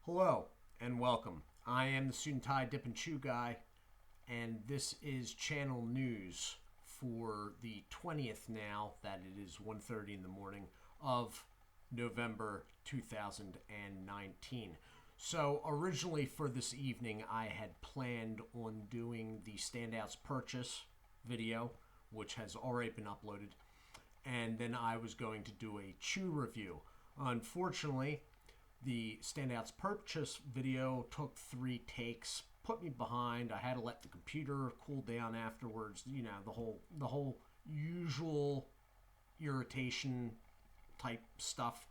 Hello and welcome. I am the Suit&Tie Dip&ChewGuy, and this is channel news for the 20th now, that it is 1:30 in the morning of November 2019. So originally for this evening, I had planned on doing the Standouts Purchase video, which has already been uploaded, and then I was going to do a chew review. Unfortunately, the Standouts Purchase video took 3 takes, put me behind. I had to let the computer cool down afterwards. You know, the whole usual irritation type stuff.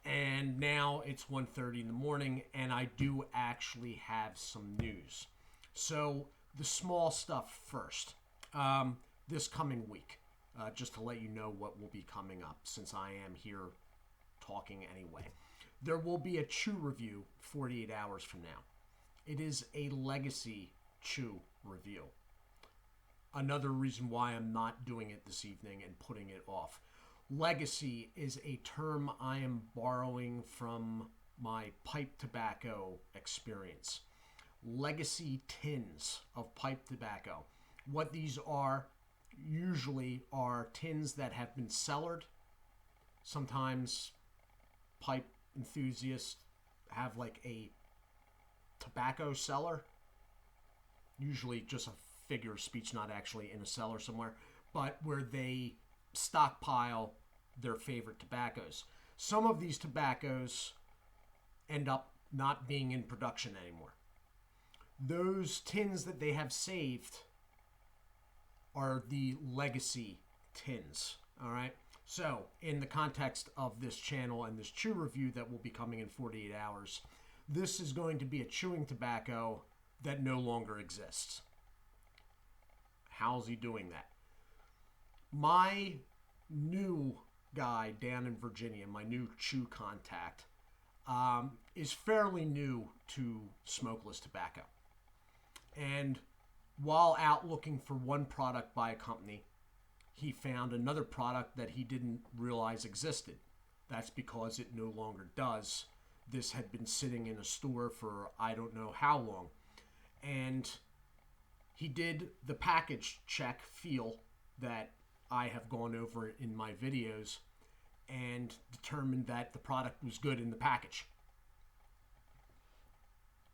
And now it's 1:30 in the morning, and I do actually have some news. So the small stuff first. This coming week, just to let you know what will be coming up, since I am here talking anyway. There will be a chew review 48 hours from now. It is a legacy chew review. Another reason why I'm not doing it this evening and putting it off. Legacy is a term I am borrowing from my pipe tobacco experience. Legacy tins of pipe tobacco. What these are usually are tins that have been cellared. Sometimes pipe enthusiasts have like a tobacco cellar, usually just a figure of speech, not actually in a cellar somewhere, but where they stockpile their favorite tobaccos. Some of these tobaccos end up not being in production anymore. Those tins that they have saved are the legacy tins. All right. So, in the context of this channel and this chew review that will be coming in 48 hours, this is going to be a chewing tobacco that no longer exists. How's he doing that? My new guy down in Virginia, my new chew contact, is fairly new to smokeless tobacco. And while out looking for one product by a company, he found another product that he didn't realize existed. That's because it no longer does. This had been sitting in a store for I don't know how long. And he did the package check feel that I have gone over in my videos and determined that the product was good in the package.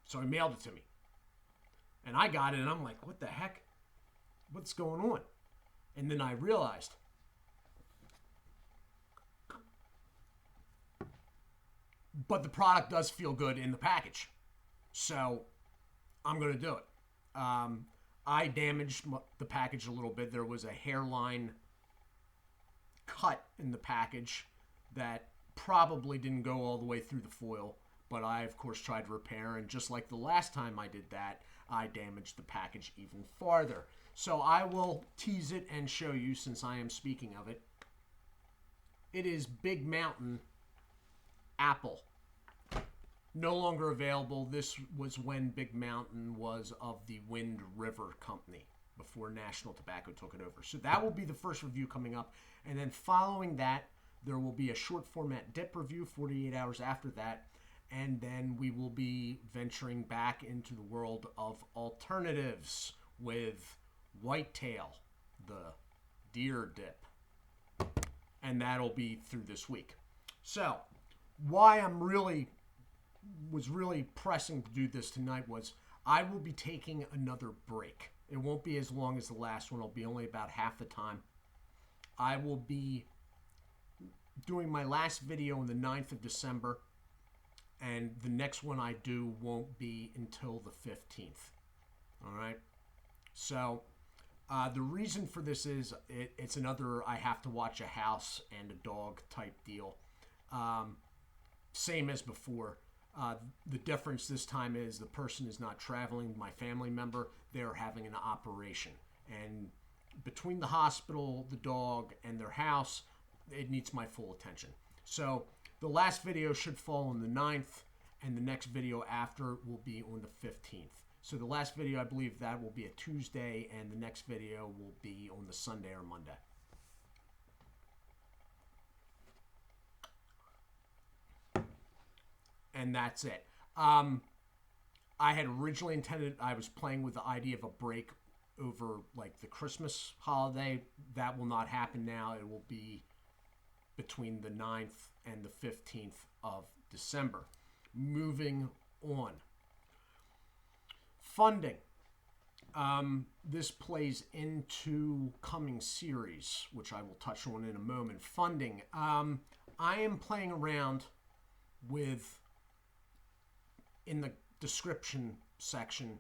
So he mailed it to me. And I got it and I'm like, what the heck? What's going on? And then I realized, but the product does feel good in the package. So I'm going to do it. I damaged the package a little bit. There was a hairline cut in the package that probably didn't go all the way through the foil. But I, of course, tried to repair. And just like the last time I did that, I damaged the package even farther. So I will tease it and show you, since I am speaking of it. It is Big Mountain Apple. No longer available. This was when Big Mountain was of the Wind River Company before National Tobacco took it over. So that will be the first review coming up. And then following that, there will be a short format dip review 48 hours after that. And then we will be venturing back into the world of alternatives with Whitetail, the deer dip. And that'll be through this week. So, why I'm was really pressing to do this tonight was I will be taking another break. It won't be as long as the last one. It'll be only about half the time. I will be doing my last video on the 9th of December. And the next one I do won't be until the 15th. All right? So, the reason for this is it's another I have to watch a house and a dog type deal. Same as before. The difference this time is the person is not traveling, my family member. They're having an operation. And between the hospital, the dog, and their house, it needs my full attention. So, the last video should fall on the 9th, and the next video after will be on the 15th. So the last video, I believe that will be a Tuesday, and the next video will be on the Sunday or Monday. And that's it. I had originally intended, I was playing with the idea of a break over like the Christmas holiday. That will not happen now. It will be between the 9th and the 15th of December. Moving on. Funding. This plays into coming series, which I will touch on in a moment. Funding. I am playing around with, in the description section,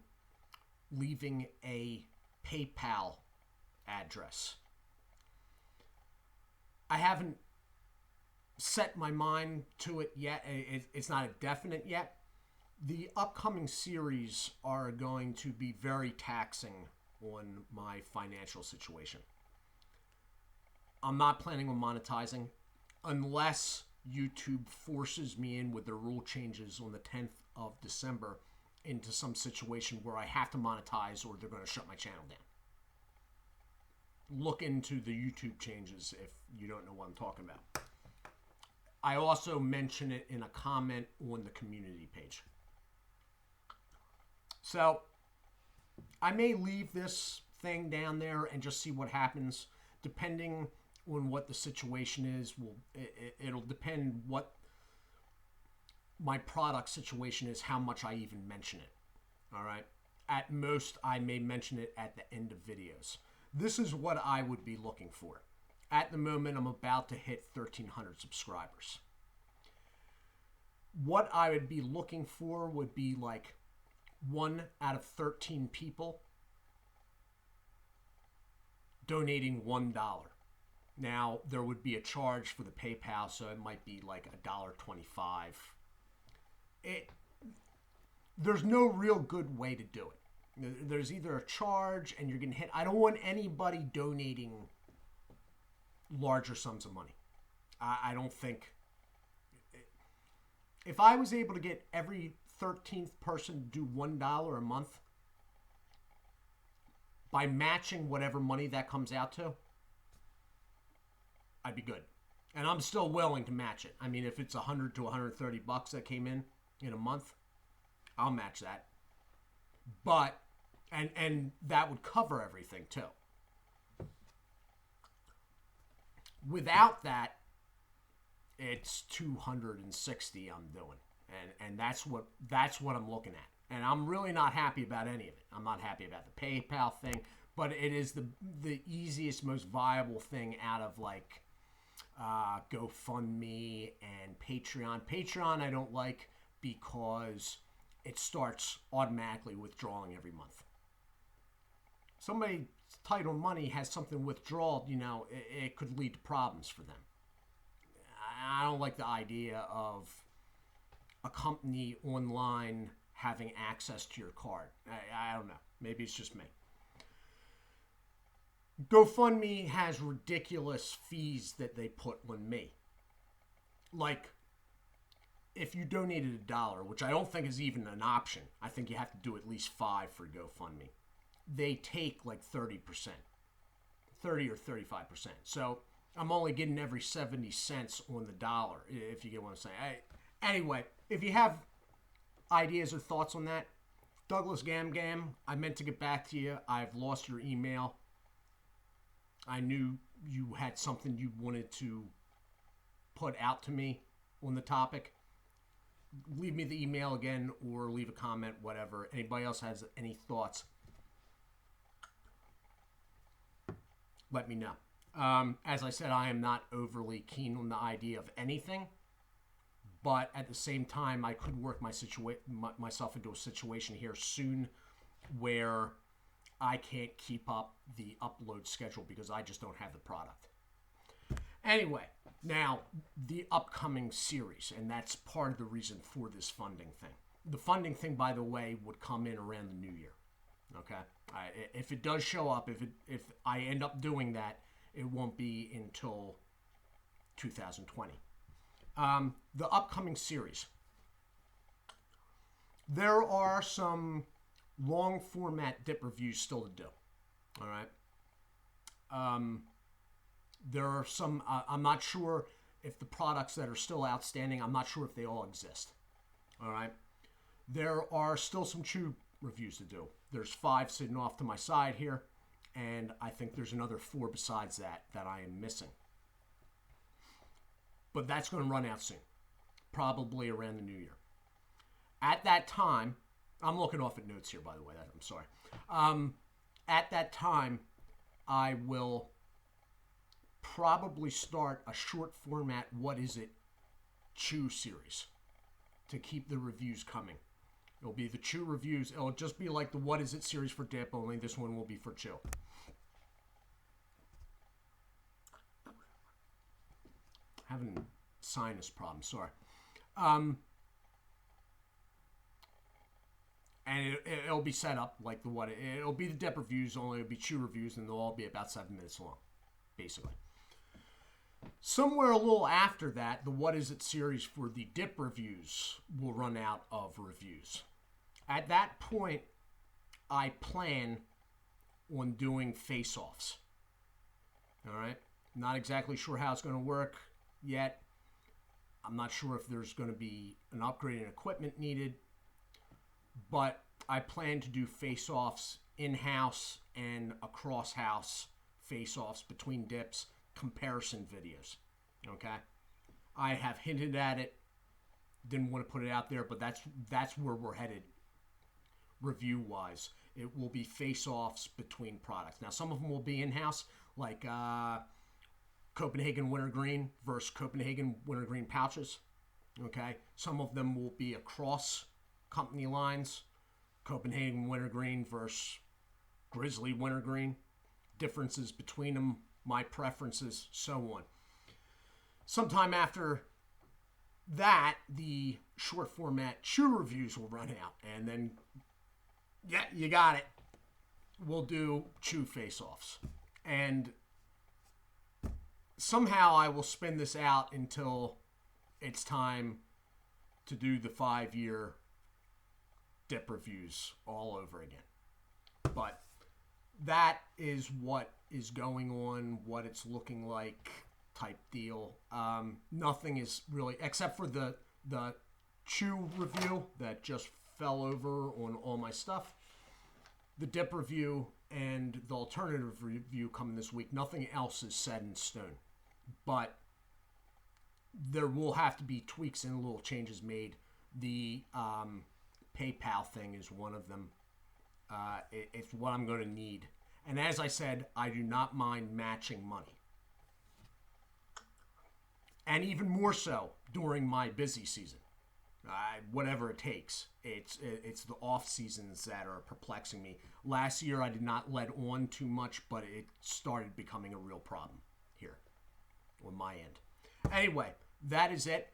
leaving a PayPal address. I haven't set my mind to it yet. It's not a definite yet. The upcoming series are going to be very taxing on my financial situation. I'm not planning on monetizing unless YouTube forces me in with their rule changes on the 10th of December into some situation where I have to monetize or they're going to shut my channel down. Look into the YouTube changes if you don't know what I'm talking about. I also mention it in a comment on the community page. So I may leave this thing down there and just see what happens. Depending on what the situation is, it'll depend what my product situation is, how much I even mention it. All right. At most, I may mention it at the end of videos. This is what I would be looking for. At the moment, I'm about to hit 1,300 subscribers. What I would be looking for would be like 1 out of 13 people donating $1. Now, there would be a charge for the PayPal, so it might be like $1.25. There's no real good way to do it. There's either a charge and you're going to hit. I don't want anybody donating larger sums of money. I don't think. If I was able to get every 13th person to do $1 a month by matching whatever money that comes out to, I'd be good. And I'm still willing to match it. I mean, if it's 100 to 130 bucks that came in a month, I'll match that. But and that would cover everything too. Without that, it's 260 I'm doing. And that's what I'm looking at. And I'm really not happy about any of it. I'm not happy about the PayPal thing, but it is the easiest, most viable thing out of like GoFundMe and Patreon. Patreon I don't like because it starts automatically withdrawing every month. Somebody tight on money has something withdrawal, it could lead to problems for them. I don't like the idea of a company online having access to your card. I don't know. Maybe it's just me. GoFundMe has ridiculous fees that they put on me. Like, if you donated $1, which I don't think is even an option, I think you have to do at least $5 for GoFundMe. They take like 30%, 30 or 35%. So I'm only getting every 70 cents on the dollar, if you get what I'm saying. Anyway, if you have ideas or thoughts on that, Douglas Gam, I meant to get back to you. I've lost your email. I knew you had something you wanted to put out to me on the topic. Leave me the email again or leave a comment, whatever. Anybody else has any thoughts, let me know. As I said, I am not overly keen on the idea of anything, but at the same time, I could work myself into a situation here soon where I can't keep up the upload schedule because I just don't have the product. Anyway, now the upcoming series, and that's part of the reason for this funding thing. The funding thing, by the way, would come in around the new year. Okay, if it does show up, if I end up doing that, it won't be until 2020. The upcoming series. There are some long format dip reviews still to do. All right. There are some, I'm not sure if the products that are still outstanding, I'm not sure if they all exist. All right. There are still some Chew reviews to do. There's 5 sitting off to my side here, and I think there's another 4 besides that I am missing. But that's going to run out soon, probably around the new year. At that time, I'm looking off at notes here, by the way. I'm sorry. At that time, I will probably start a short format What Is It Chew series to keep the reviews coming. It'll be the Chew reviews. It'll just be like the What Is It series for Dip, only this one will be for Chew. Having sinus problems, sorry. And it'll be set up like it'll be the Dip reviews, only it'll be Chew reviews, and they'll all be about 7 minutes long, basically. Somewhere a little after that, the What Is It series for the Dip reviews will run out of reviews. At that point, I plan on doing face-offs. All right? Not exactly sure how it's going to work yet. I'm not sure if there's going to be an upgrade in equipment needed. But I plan to do face-offs in-house and across-house face-offs between dips, comparison videos. Okay? I have hinted at it. Didn't want to put it out there, but that's where we're headed review-wise. It will be face-offs between products. Now, some of them will be in-house, like Copenhagen Wintergreen versus Copenhagen Wintergreen pouches. Okay? Some of them will be across company lines, Copenhagen Wintergreen versus Grizzly Wintergreen, differences between them, my preferences, so on. Sometime after that, the short format Chew reviews will run out, and then, yeah, you got it. We'll do Chew face-offs. And somehow I will spin this out until it's time to do the 5-year Dip reviews all over again. But that is what is going on, what it's looking like type deal. Nothing is really, except for the Chew review that just fell over on all my stuff. The Dip review and the alternative review coming this week. Nothing else is set in stone. But there will have to be tweaks and little changes made. The PayPal thing is one of them. It's what I'm going to need. And as I said, I do not mind matching money. And even more so during my busy season. Whatever it takes. It's the off seasons that are perplexing me. Last year I did not let on too much, but it started becoming a real problem here on my end. Anyway, that is it.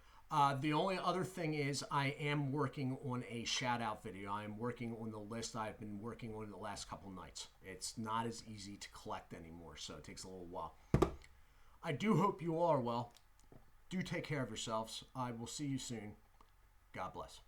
The only other thing is I am working on a shout-out video. I am working on the list I've been working on the last couple nights. It's not as easy to collect anymore, so it takes a little while. I do hope you all are well. Do take care of yourselves. I will see you soon. God bless.